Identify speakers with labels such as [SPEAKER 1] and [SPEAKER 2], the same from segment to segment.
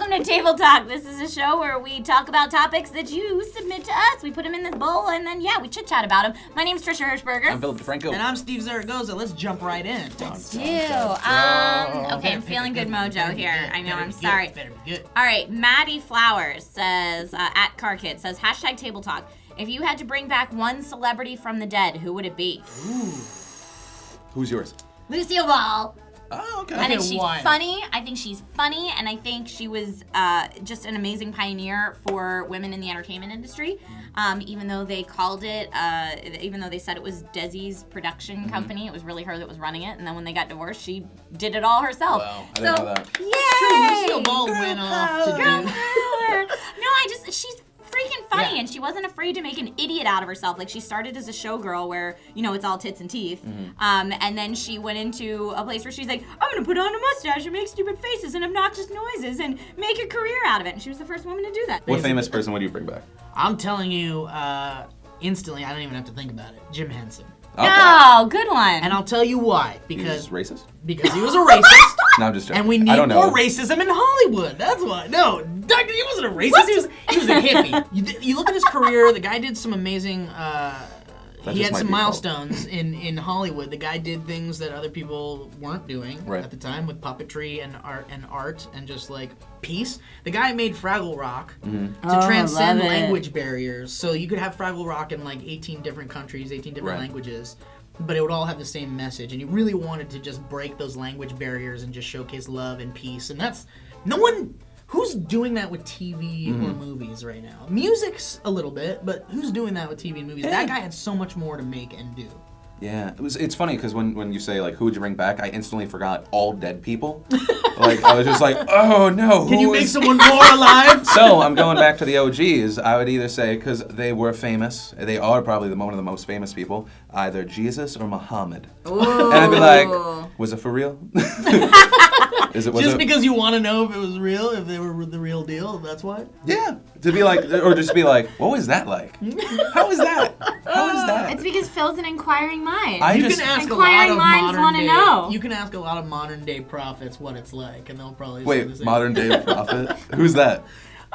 [SPEAKER 1] Welcome to Table Talk. This is a show where we talk about topics that you submit to us. We put them in this bowl, and then, we chit-chat about them. My name's Trisha Hirschberger.
[SPEAKER 2] I'm Philip DeFranco.
[SPEAKER 3] And I'm Steve Zaragoza. Let's jump right in.
[SPEAKER 1] Let's do. Okay, I'm feeling good mojo here. I know, I'm sorry.
[SPEAKER 3] Better be good.
[SPEAKER 1] All right, Maddie Flowers says, at CarKid, says, #Table Talk. If you had to bring back one celebrity from the dead, who would it be?
[SPEAKER 3] Ooh.
[SPEAKER 2] Who's yours?
[SPEAKER 1] Lucille Ball.
[SPEAKER 2] Oh, okay.
[SPEAKER 1] I think she's
[SPEAKER 3] why?
[SPEAKER 1] funny. And I think she was just an amazing pioneer for women in the entertainment industry. Even though they called it, even though they said it was Desi's production company, it was really her that was running it. And then when they got divorced, she did it all herself.
[SPEAKER 2] Wow, I didn't know that.
[SPEAKER 1] Yay!
[SPEAKER 3] It's true. Lucille Ball went off to
[SPEAKER 1] Girl
[SPEAKER 3] do.
[SPEAKER 1] power. No, she's freaking funny, and she wasn't afraid to make an idiot out of herself. Like, she started as a showgirl where, it's all tits and teeth. And then she went into a place where she's like, I'm going to put on a mustache and make stupid faces and obnoxious noises and make a career out of it. And she was the first woman to do that.
[SPEAKER 2] What famous person would you bring back?
[SPEAKER 3] I'm telling you, instantly, I don't even have to think about it. Jim Henson.
[SPEAKER 2] Okay.
[SPEAKER 1] Oh, good one.
[SPEAKER 3] And I'll tell you why.
[SPEAKER 2] He's
[SPEAKER 3] Because
[SPEAKER 2] racist?
[SPEAKER 3] he was a racist.
[SPEAKER 2] No, I'm just joking.
[SPEAKER 3] And we need more racism in Hollywood. That's why. No, he wasn't a racist.
[SPEAKER 1] What?
[SPEAKER 3] He was a hippie. You look at his career. The guy did some amazing. He had some milestones in Hollywood. The guy did things that other people weren't doing at the time with puppetry and art and just like peace. The guy made Fraggle Rock to transcend language barriers. So you could have Fraggle Rock in like 18 different countries, 18 different languages. But it would all have the same message, and he really wanted to just break those language barriers and just showcase love and peace. And that's no one who's doing that with TV or movies right now. Music's a little bit, but who's doing that with TV and movies?
[SPEAKER 2] Yeah.
[SPEAKER 3] That guy had so much more to make and do.
[SPEAKER 2] Yeah, it's funny because when you say like who would you bring back, I instantly forgot all dead people. Like I was just like, oh no.
[SPEAKER 3] Can you make someone more alive?
[SPEAKER 2] So I'm going back to the OGs. I would either say because they were famous, they are probably one of the most famous people, either Jesus or Muhammad.
[SPEAKER 1] Ooh.
[SPEAKER 2] And I'd be like, was it for real?
[SPEAKER 3] Because you want to know if it was real, if they were the real deal, that's why?
[SPEAKER 2] Yeah. To be like, or just be like, what was that like? How was that? How was that?
[SPEAKER 1] It's because Phil's an inquiring mind.
[SPEAKER 3] You can ask
[SPEAKER 1] Inquiring
[SPEAKER 3] a lot of
[SPEAKER 1] minds want to know.
[SPEAKER 3] You can ask a lot of modern day prophets what it's like, and they'll probably say the
[SPEAKER 2] Wait,
[SPEAKER 3] same.
[SPEAKER 2] modern day prophet? Who's that?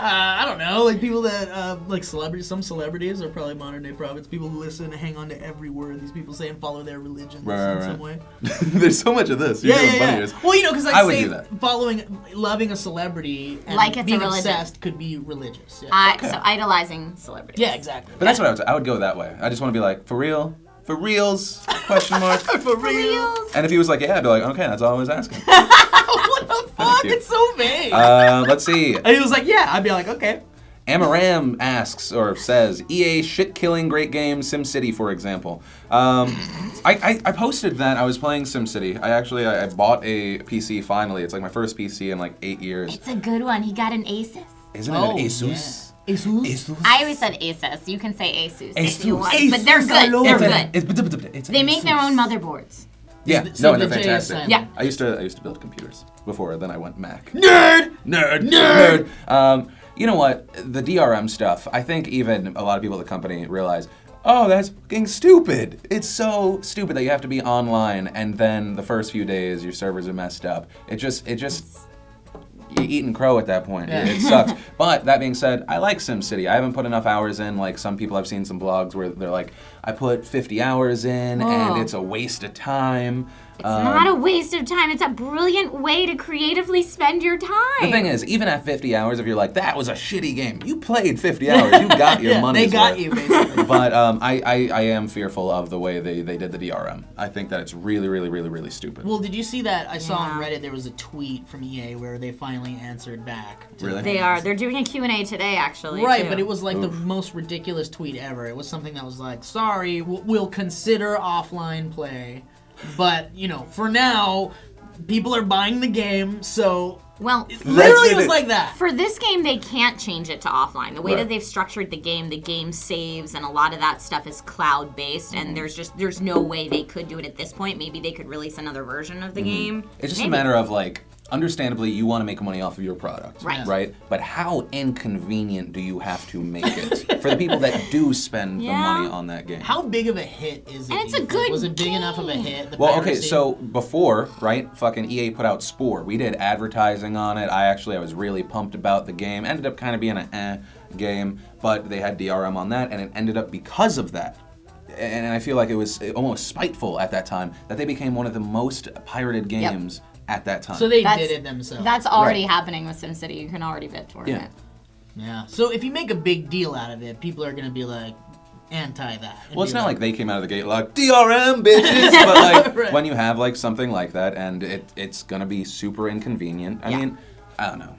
[SPEAKER 3] I don't know, like people that, like celebrities, some celebrities are probably modern day prophets, people who listen and hang on to every word these people say and follow their religions in some way.
[SPEAKER 2] There's so much of this. You're doing funny years.
[SPEAKER 3] Well, because
[SPEAKER 2] I would
[SPEAKER 3] say
[SPEAKER 2] do that.
[SPEAKER 3] loving a celebrity and
[SPEAKER 1] Like it's
[SPEAKER 3] being
[SPEAKER 1] a religion.
[SPEAKER 3] obsessed could be religious. Yeah.
[SPEAKER 1] So idolizing celebrities.
[SPEAKER 3] Yeah, exactly.
[SPEAKER 2] But that's what I would go that way. I just want to be like, for real? For reals? Question mark.
[SPEAKER 3] For real?
[SPEAKER 2] And if he was like, yeah, I'd be like, okay, that's all I was asking.
[SPEAKER 3] What the fuck?
[SPEAKER 2] you.
[SPEAKER 3] It's so vague.
[SPEAKER 2] Let's see.
[SPEAKER 3] And he was like, yeah. I'd be like, okay.
[SPEAKER 2] Amaram asks or says, EA shit-killing great game, SimCity, for example. I posted that I was playing SimCity. I bought a PC finally. It's like my first PC in like 8 years.
[SPEAKER 1] It's a good one. He got an Asus.
[SPEAKER 2] Isn't it an Asus?
[SPEAKER 3] Yeah. Asus?
[SPEAKER 1] I always said Asus. You can say Asus if you want.
[SPEAKER 3] Asus.
[SPEAKER 1] But they're good. They're good.
[SPEAKER 2] It's
[SPEAKER 1] They make their own motherboards.
[SPEAKER 2] Yeah,
[SPEAKER 3] So
[SPEAKER 2] and they're
[SPEAKER 3] the
[SPEAKER 2] fantastic.
[SPEAKER 3] JSN.
[SPEAKER 1] Yeah.
[SPEAKER 2] I used to build computers before, then I went Mac.
[SPEAKER 3] Nerd!
[SPEAKER 2] You know what? The DRM stuff, I think even a lot of people at the company realize, oh, that's fucking stupid. It's so stupid that you have to be online and then the first few days your servers are messed up. It just you're eating crow at that point.
[SPEAKER 3] Yeah.
[SPEAKER 2] It sucks. But that being said, I like SimCity. I haven't put enough hours in. Like some people, I've seen some blogs where they're like, I put 50 hours in and it's a waste of time.
[SPEAKER 1] It's not a waste of time. It's a brilliant way to creatively spend your time.
[SPEAKER 2] The thing is, even at 50 hours, if you're like, that was a shitty game, you played 50 hours, you got your money.
[SPEAKER 3] They got you, basically.
[SPEAKER 2] But I am fearful of the way they did the DRM. I think that it's really, really, really, really stupid.
[SPEAKER 3] Well, did you see that? I saw on Reddit there was a tweet from EA where they finally answered back.
[SPEAKER 2] Really?
[SPEAKER 1] They're doing a Q&A today, actually.
[SPEAKER 3] Right,
[SPEAKER 1] too.
[SPEAKER 3] but it was like the most ridiculous tweet ever. It was something that was like, sorry, we'll consider offline play. But, for now, people are buying the game, so...
[SPEAKER 1] Well,
[SPEAKER 3] it literally was like that.
[SPEAKER 1] For this game, they can't change it to offline. The way
[SPEAKER 2] Right.
[SPEAKER 1] that they've structured the game saves, and a lot of that stuff is cloud-based, and there's no way they could do it at this point. Maybe they could release another version of the game.
[SPEAKER 2] It's just
[SPEAKER 1] Maybe.
[SPEAKER 2] a matter of like, understandably, you want to make money off of your product, right? But how inconvenient do you have to make it for the people that do spend the money on that game?
[SPEAKER 3] How big of a hit is it?
[SPEAKER 1] And it's a good
[SPEAKER 3] Was it big enough of a hit?
[SPEAKER 2] Well, okay, so before, right, fucking EA put out Spore. We did advertising on it. I was really pumped about the game. Ended up kind of being a game, but they had DRM on that, and it ended up because of that. And I feel like it was almost spiteful at that time that they became one of the most pirated games at that time.
[SPEAKER 3] So they did it themselves.
[SPEAKER 1] That's already happening with SimCity. You can already BitTorrent it.
[SPEAKER 3] Yeah. So if you make a big deal out of it, people are going to be like anti that.
[SPEAKER 2] Well, it's not like they came out of the gate like DRM bitches, but like when you have like something like that and it's going to be super inconvenient. I mean, I don't know.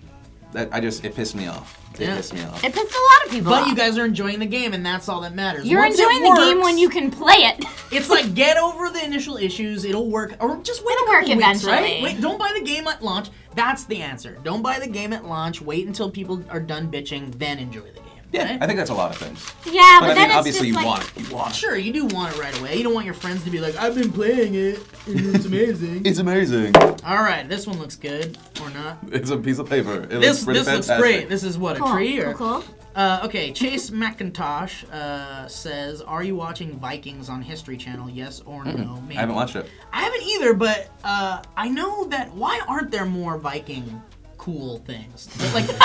[SPEAKER 2] It pissed me off. It pissed me off.
[SPEAKER 1] It pissed a lot of people off.
[SPEAKER 3] But you guys are enjoying the game, and that's all that matters.
[SPEAKER 1] You're enjoying the game when you can play it.
[SPEAKER 3] It's like, get over the initial issues. It'll work. Or just wait
[SPEAKER 1] a couple weeks, eventually.
[SPEAKER 3] Right? Wait, don't buy the game at launch. That's the answer. Don't buy the game at launch. Wait until people are done bitching, then enjoy the game.
[SPEAKER 2] Yeah,
[SPEAKER 3] right?
[SPEAKER 2] I think that's a lot of things.
[SPEAKER 1] Yeah, but
[SPEAKER 2] I
[SPEAKER 1] then
[SPEAKER 2] mean, obviously
[SPEAKER 1] it's just
[SPEAKER 2] you
[SPEAKER 1] like,
[SPEAKER 2] want it. You want it.
[SPEAKER 3] Sure, you do want it right away. You don't want your friends to be like, I've been playing it, and it's amazing.
[SPEAKER 2] It's amazing.
[SPEAKER 3] All right, this one looks good, or not?
[SPEAKER 2] It's a piece of paper.
[SPEAKER 3] This looks great. This is what, a tree? Or?
[SPEAKER 1] Cool.
[SPEAKER 3] Okay, Chase McIntosh says, are you watching Vikings on History Channel, yes or no? Maybe.
[SPEAKER 2] I haven't watched it.
[SPEAKER 3] I haven't either, but I know that, why aren't there more Viking cool things? Like
[SPEAKER 1] in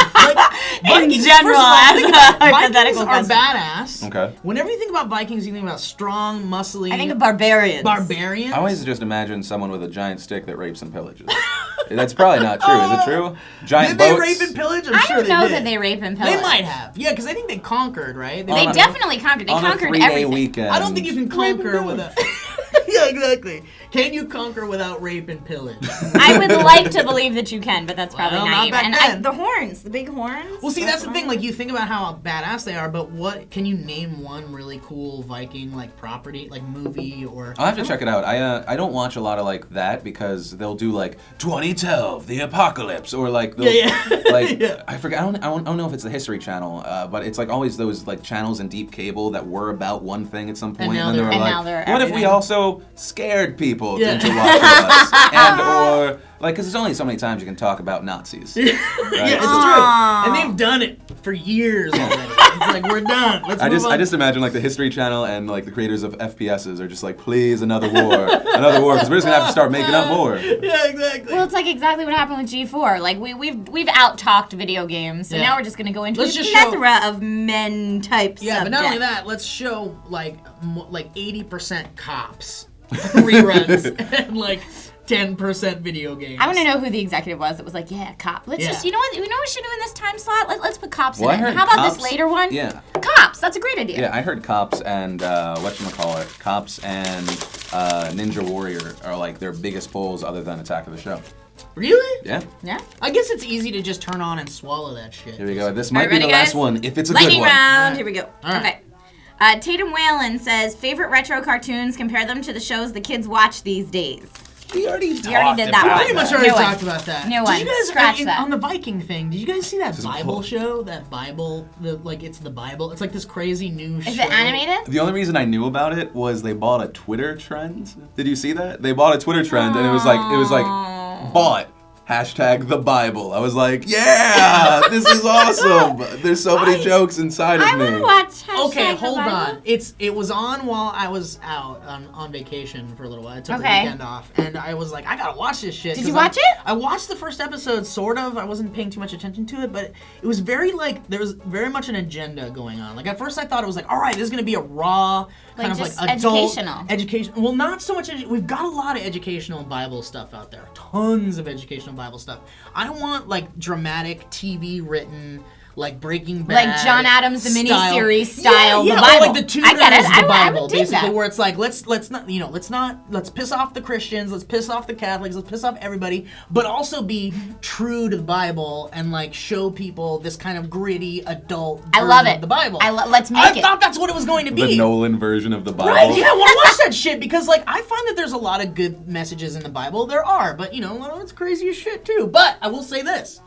[SPEAKER 3] Vikings,
[SPEAKER 1] general,
[SPEAKER 3] Vikings are badass.
[SPEAKER 2] Okay.
[SPEAKER 3] Whenever you think about Vikings, you think about strong, muscly.
[SPEAKER 1] I think of barbarians.
[SPEAKER 3] Barbarians?
[SPEAKER 2] I always just imagine someone with a giant stick that rapes and pillages. That's probably not true. Is it true? Giant
[SPEAKER 3] Did
[SPEAKER 2] boats.
[SPEAKER 3] they rape and pillage?
[SPEAKER 1] I don't know
[SPEAKER 3] did.
[SPEAKER 1] that they rape and pillage.
[SPEAKER 3] They might have. Yeah, because I think they conquered, right?
[SPEAKER 1] They definitely conquered. They conquered
[SPEAKER 2] on a 3-day
[SPEAKER 1] everything.
[SPEAKER 2] weekend.
[SPEAKER 3] I don't think you can conquer without... Yeah, exactly. Can you conquer without rape and pillage?
[SPEAKER 1] I would like to believe that you can, but that's probably
[SPEAKER 3] Well,
[SPEAKER 1] naive.
[SPEAKER 3] not back then.
[SPEAKER 1] The horns, the big horns.
[SPEAKER 3] Well, see, that's the thing. Like, you think about how badass they are, but what can you name one really cool Viking like property, like movie or?
[SPEAKER 2] I'll have to check it out. I don't watch a lot of like that because they'll do like 2012, the apocalypse, or like like I forget. I don't know if it's the History Channel, but it's like always those like channels in deep cable that were about one thing at some point,
[SPEAKER 3] And now
[SPEAKER 2] then they were
[SPEAKER 3] they're-
[SPEAKER 1] now
[SPEAKER 2] like,
[SPEAKER 1] they're
[SPEAKER 2] what if we
[SPEAKER 1] everything.
[SPEAKER 2] also scared people into watching us, and or like because there's only so many times you can talk about Nazis. Right?
[SPEAKER 3] Yeah, it's true. And they've done it for years already. It's like, we're done. Let's move on.
[SPEAKER 2] I just imagine like the History Channel and like the creators of FPSs are just like, please, another war, because we're just gonna have to start making up more.
[SPEAKER 3] Yeah, exactly.
[SPEAKER 1] Well, it's like exactly what happened with G4. Like we've out-talked video games, so now we're just gonna go into a plethora of men type
[SPEAKER 3] Yeah,
[SPEAKER 1] subjects.
[SPEAKER 3] but not only that, let's show like 80% cops reruns and like 10% video games.
[SPEAKER 1] I want to know who the executive was that was like, yeah, cop. Let's just, you know what we should do in this time slot? Let's put cops in it. How about this later one?
[SPEAKER 2] Yeah.
[SPEAKER 1] Cops. That's a great idea.
[SPEAKER 2] Yeah, I heard cops and whatchamacallit, cops and Ninja Warrior are like their biggest polls other than Attack of the Show.
[SPEAKER 3] Really?
[SPEAKER 2] Yeah.
[SPEAKER 1] Yeah.
[SPEAKER 3] I guess it's easy to just turn on and swallow that shit.
[SPEAKER 2] Here we go. This might be
[SPEAKER 1] ready,
[SPEAKER 2] the last
[SPEAKER 1] guys?
[SPEAKER 2] one if it's a
[SPEAKER 1] Lightning
[SPEAKER 2] good one.
[SPEAKER 1] round.
[SPEAKER 3] Right.
[SPEAKER 1] Here we go.
[SPEAKER 3] All right.
[SPEAKER 1] Okay. Tatum Whalen says, favorite retro cartoons, compare them to the shows the kids watch these days.
[SPEAKER 2] We already
[SPEAKER 1] did that one.
[SPEAKER 3] Pretty much already talked about that.
[SPEAKER 1] New one.
[SPEAKER 3] Did you guys,
[SPEAKER 1] Scratch that.
[SPEAKER 3] on the Viking thing, did you guys see that
[SPEAKER 2] This is
[SPEAKER 3] Bible
[SPEAKER 2] cool.
[SPEAKER 3] show? That Bible, it's the Bible. It's like this crazy new show.
[SPEAKER 1] Is it animated?
[SPEAKER 2] The only reason I knew about it was they bought a Twitter trend. Did you see that? They bought a Twitter trend and it was like bought #the Bible. I was like, yeah, this is awesome. There's so many jokes inside of
[SPEAKER 1] I
[SPEAKER 2] me.
[SPEAKER 1] would watch
[SPEAKER 3] Okay,
[SPEAKER 1] #the
[SPEAKER 3] hold
[SPEAKER 1] Bible.
[SPEAKER 3] on. It was on while I was out on vacation for a little while. I took the
[SPEAKER 1] Okay.
[SPEAKER 3] weekend off, and I was like, I gotta watch this shit.
[SPEAKER 1] Did
[SPEAKER 3] 'cause
[SPEAKER 1] you watch it?
[SPEAKER 3] I watched the first episode, sort of. I wasn't paying too much attention to it, but it was very like there was very much an agenda going on. Like at first, I thought it was like, all right, this is gonna be a raw kind of
[SPEAKER 1] just
[SPEAKER 3] like adult
[SPEAKER 1] educational.
[SPEAKER 3] education. Well, not so much. We've got a lot of educational Bible stuff out there. Tons of educational Bible stuff. I want like dramatic TV written. Like Breaking Bad,
[SPEAKER 1] Like John Adams, the
[SPEAKER 3] style.
[SPEAKER 1] miniseries style,
[SPEAKER 3] yeah,
[SPEAKER 1] the
[SPEAKER 3] or
[SPEAKER 1] Bible.
[SPEAKER 3] like the Tudors,
[SPEAKER 1] I get it.
[SPEAKER 3] the
[SPEAKER 1] I
[SPEAKER 3] Bible,
[SPEAKER 1] would dig
[SPEAKER 3] basically,
[SPEAKER 1] that.
[SPEAKER 3] where it's like let's piss off the Christians, let's piss off the Catholics, let's piss off everybody, but also be true to the Bible and like show people this kind of gritty adult
[SPEAKER 1] I
[SPEAKER 3] version
[SPEAKER 1] love it.
[SPEAKER 3] of the Bible.
[SPEAKER 1] Let's make
[SPEAKER 3] I
[SPEAKER 1] it.
[SPEAKER 3] thought that's what it was going to be.
[SPEAKER 2] The Nolan version of the Bible.
[SPEAKER 3] Right? Yeah, I want to watch that shit because, like, I find that there's a lot of good messages in the Bible. There are, but you know, a lot of it's crazy as shit too. But I will say this: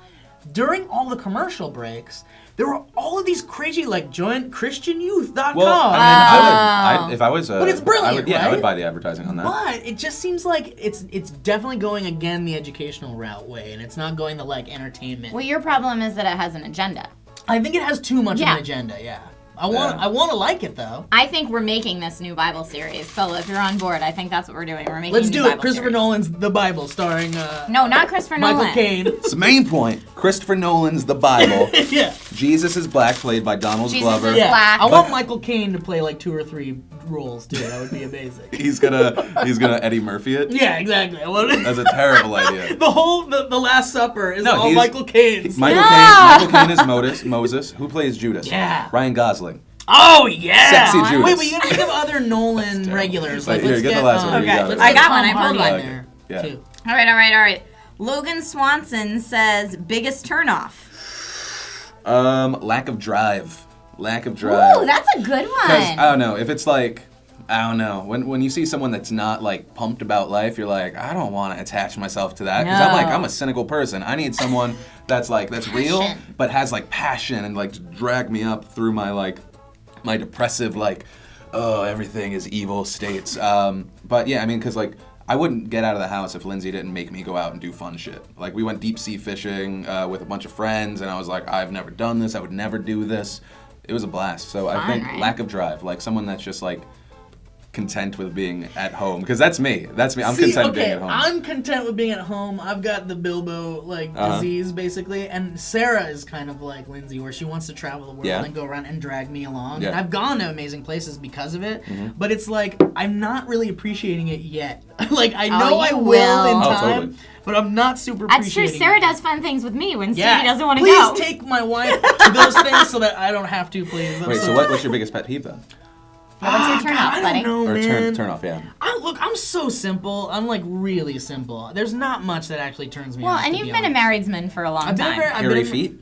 [SPEAKER 3] during all the commercial breaks, there were all of these crazy, like, join ChristianYouth.com.
[SPEAKER 2] Well, I mean, if I was,
[SPEAKER 3] but it's brilliant,
[SPEAKER 2] right?
[SPEAKER 3] I
[SPEAKER 2] would buy the advertising on that.
[SPEAKER 3] But it just seems like it's definitely going again the educational route way, and it's not going the like entertainment.
[SPEAKER 1] Well, your problem is that it has an agenda.
[SPEAKER 3] I think it has too much of an agenda. Yeah. I want to like it though.
[SPEAKER 1] I think we're making this new Bible series. Phil, if you're on board, I think that's what we're doing. We're making.
[SPEAKER 3] Let's do
[SPEAKER 1] it.
[SPEAKER 3] Bible Christopher
[SPEAKER 1] series.
[SPEAKER 3] Nolan's The Bible, starring.
[SPEAKER 1] No, not Christopher Nolan.
[SPEAKER 3] Michael Caine.
[SPEAKER 2] It's the main point. Christopher Nolan's The Bible.
[SPEAKER 3] Yeah.
[SPEAKER 2] Jesus is black, played by Donald Glover.
[SPEAKER 1] Yeah. Black.
[SPEAKER 3] I want Michael Caine to play like 2 or 3 roles too. That would be amazing.
[SPEAKER 2] He's gonna Eddie Murphy it.
[SPEAKER 3] Yeah, exactly.
[SPEAKER 2] That's a terrible idea.
[SPEAKER 3] The Last Supper is all Michael Caine's.
[SPEAKER 2] Michael Caine is Moses. Who plays Judas?
[SPEAKER 3] Yeah.
[SPEAKER 2] Ryan Gosling.
[SPEAKER 3] Oh yeah!
[SPEAKER 2] Sexy Judas.
[SPEAKER 3] Wait, but you gotta think of other Nolan regulars. Like,
[SPEAKER 2] here,
[SPEAKER 3] let's
[SPEAKER 2] get the last one.
[SPEAKER 1] Okay,
[SPEAKER 3] I
[SPEAKER 1] got one. I pulled one.
[SPEAKER 3] there
[SPEAKER 2] Yeah.
[SPEAKER 3] too.
[SPEAKER 1] All right. Logan Swanson says biggest turnoff.
[SPEAKER 2] Lack of drive.
[SPEAKER 1] Ooh, that's a good one.
[SPEAKER 2] I don't know if it's like. I don't know. When you see someone that's not like pumped about life, you're like, I don't want to attach myself to that because I'm a cynical person. I need someone that's real but has like passion and like to drag me up through my depressive everything is evil states. But yeah, I mean, because like I wouldn't get out of the house if Lindsay didn't make me go out and do fun shit. Like we went deep sea fishing with a bunch of friends, and I was like, I've never done this. I would never do this. It was a blast. So I think lack of drive, like someone that's just like content with being at home, because that's me. I'm content being at home.
[SPEAKER 3] I'm content with being at home. I've got the Bilbo disease basically, and Sarah is kind of like Lindsay, where she wants to travel the world and go around and drag me along.
[SPEAKER 2] Yeah.
[SPEAKER 3] And I've gone to amazing places because of it, but it's like I'm not really appreciating it yet. Like I know I will in time,
[SPEAKER 2] totally.
[SPEAKER 3] but I'm not super
[SPEAKER 1] That's true.
[SPEAKER 3] appreciating
[SPEAKER 1] Sarah
[SPEAKER 3] it.
[SPEAKER 1] does fun things with me when Stevie doesn't want to
[SPEAKER 3] Please
[SPEAKER 1] go.
[SPEAKER 3] take my wife to those things so that I don't have to, please.
[SPEAKER 2] Wait, so what's your biggest pet peeve then?
[SPEAKER 1] What's your turn off,
[SPEAKER 3] I
[SPEAKER 1] buddy?
[SPEAKER 3] don't know,
[SPEAKER 2] Or
[SPEAKER 3] man.
[SPEAKER 2] turn off, yeah.
[SPEAKER 3] I'm so simple. I'm like really simple. There's not much that actually turns me
[SPEAKER 1] Well,
[SPEAKER 3] off.
[SPEAKER 1] and
[SPEAKER 3] to
[SPEAKER 1] you've
[SPEAKER 3] be
[SPEAKER 1] been a
[SPEAKER 3] honest.
[SPEAKER 1] marriedsman for a long
[SPEAKER 3] I've been a
[SPEAKER 1] time.
[SPEAKER 3] mar- I've
[SPEAKER 2] Hairy
[SPEAKER 3] been a-
[SPEAKER 2] feet?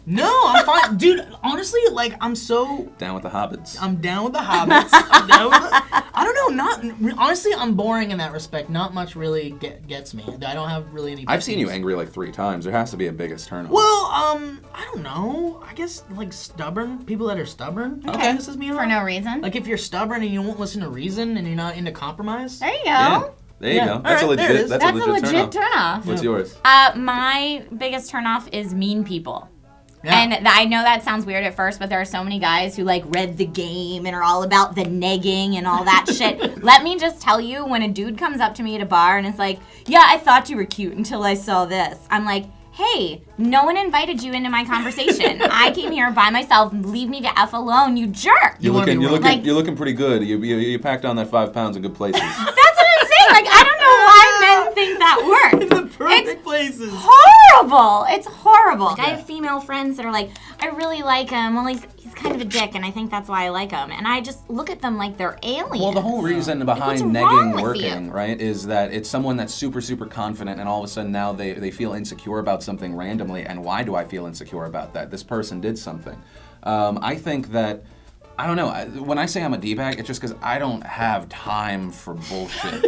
[SPEAKER 3] No, I'm fine, dude. Honestly, like I'm so.
[SPEAKER 2] Down with the hobbits.
[SPEAKER 3] I'm down with the hobbits. I'm down with I don't know. Honestly, I'm boring in that respect. Not much really gets me. I don't have really any.
[SPEAKER 2] I've seen you angry like 3 times. There has to be a biggest turn off.
[SPEAKER 3] Well, I don't know. I guess like stubborn people that are stubborn.
[SPEAKER 2] Okay.
[SPEAKER 3] Pisses me off.
[SPEAKER 1] For no reason.
[SPEAKER 3] Like if you're stubborn and you won't listen to reason and you're not into compromise.
[SPEAKER 1] There you go.
[SPEAKER 2] Yeah. There you
[SPEAKER 3] Yeah.
[SPEAKER 2] go.
[SPEAKER 3] All
[SPEAKER 2] That's
[SPEAKER 3] right,
[SPEAKER 2] a
[SPEAKER 3] there it
[SPEAKER 2] legit.
[SPEAKER 3] is.
[SPEAKER 2] That's a legit turn off. What's yours?
[SPEAKER 1] My biggest turnoff is mean people.
[SPEAKER 3] Yeah.
[SPEAKER 1] And I know that sounds weird at first, but there are so many guys who like read the game and are all about the negging and all that shit. Let me just tell you, when a dude comes up to me at a bar and is like, yeah, I thought you were cute until I saw this. I'm like, hey, no one invited you into my conversation. I came here by myself. Leave me the F alone, you jerk.
[SPEAKER 2] You're looking
[SPEAKER 1] Like-
[SPEAKER 2] you're looking pretty good. You packed on that 5 pounds in good places.
[SPEAKER 1] That's what I'm saying. Like, I don't know why men think that works.
[SPEAKER 3] The perfect places.
[SPEAKER 1] Horrible. It's horrible. Like, I have female friends that are like, I really like him. Well, he's kind of a dick, and I think that's why I like him. And I just look at them like they're aliens.
[SPEAKER 2] Well, the whole reason behind
[SPEAKER 1] what's wrong
[SPEAKER 2] negging
[SPEAKER 1] with
[SPEAKER 2] working,
[SPEAKER 1] you?
[SPEAKER 2] right, is that it's someone that's super, super confident, and all of a sudden now they feel insecure about something randomly. And why do I feel insecure about that? This person did something. I think that, I don't know, when I say I'm a D-bag, it's just because I don't have time for bullshit.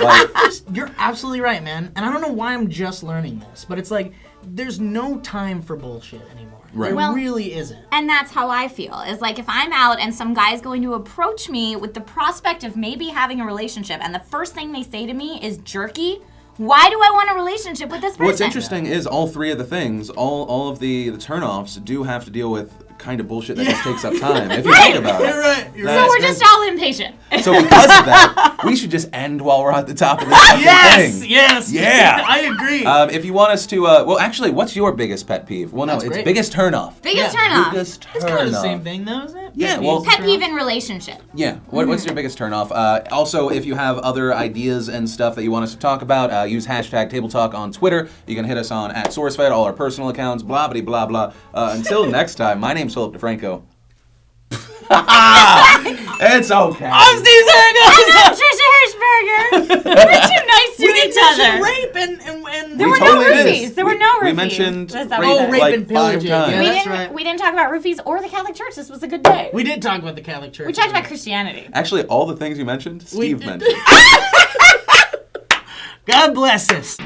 [SPEAKER 2] Like,
[SPEAKER 3] You're absolutely right, man. And I don't know why I'm just learning this, but it's like there's no time for bullshit anymore.
[SPEAKER 2] Right.
[SPEAKER 3] There
[SPEAKER 1] Well,
[SPEAKER 3] really isn't.
[SPEAKER 1] And that's how I feel. Is like if I'm out and some guy's going to approach me with the prospect of maybe having a relationship, and the first thing they say to me is jerky, why do I want a relationship with this person?
[SPEAKER 2] what's interesting is all 3 of the things, all of the turnoffs do have to deal with kind of bullshit that just takes up time. If you think about it.
[SPEAKER 3] You're right. You're
[SPEAKER 1] So
[SPEAKER 3] right.
[SPEAKER 1] we're just all impatient.
[SPEAKER 2] So because of that, we should just end while we're at the top of this fucking
[SPEAKER 3] Yes,
[SPEAKER 2] thing.
[SPEAKER 3] yes.
[SPEAKER 2] Yeah.
[SPEAKER 3] I agree.
[SPEAKER 2] If you want us to, well, actually, what's your biggest pet peeve? Well, no,
[SPEAKER 3] That's
[SPEAKER 2] it's
[SPEAKER 3] great.
[SPEAKER 2] biggest turnoff.
[SPEAKER 1] Biggest
[SPEAKER 3] Yeah,
[SPEAKER 1] turnoff.
[SPEAKER 2] Biggest
[SPEAKER 3] it's kind of the
[SPEAKER 2] turnoff.
[SPEAKER 3] same thing, though, isn't it?
[SPEAKER 2] Yeah,
[SPEAKER 3] Pet
[SPEAKER 2] well-
[SPEAKER 3] peeves,
[SPEAKER 1] Pet
[SPEAKER 3] turn
[SPEAKER 1] peeve
[SPEAKER 3] off.
[SPEAKER 1] in relationship.
[SPEAKER 2] Yeah. What's your biggest turnoff? Also, if you have other ideas and stuff that you want us to talk about, use hashtag Table Talk on Twitter. You can hit us on @SourceFed, all our personal accounts, blah, blah, blah, blah. Until next time, my name's Philip DeFranco. It's okay.
[SPEAKER 3] I'm Steve Zaragoza.
[SPEAKER 1] I'm Trisha Hirschberger. We're too nice to
[SPEAKER 3] We didn't
[SPEAKER 1] each other.
[SPEAKER 3] mention rape and
[SPEAKER 1] There
[SPEAKER 2] We
[SPEAKER 1] were
[SPEAKER 2] totally
[SPEAKER 1] no
[SPEAKER 2] did.
[SPEAKER 1] roofies. There were no roofies.
[SPEAKER 2] We mentioned
[SPEAKER 1] That's how
[SPEAKER 2] rape,
[SPEAKER 1] we did it.
[SPEAKER 3] rape
[SPEAKER 2] like
[SPEAKER 3] and pillaging.
[SPEAKER 2] 5 times.
[SPEAKER 3] Yeah,
[SPEAKER 1] we
[SPEAKER 3] that's
[SPEAKER 1] didn't.
[SPEAKER 3] right.
[SPEAKER 1] We didn't talk about roofies or the Catholic Church. This was a good day.
[SPEAKER 3] We did talk about the Catholic Church.
[SPEAKER 1] We talked about Christianity.
[SPEAKER 2] Actually, all the things you mentioned,
[SPEAKER 3] We
[SPEAKER 2] Steve
[SPEAKER 3] did.
[SPEAKER 2] mentioned.
[SPEAKER 3] God bless us.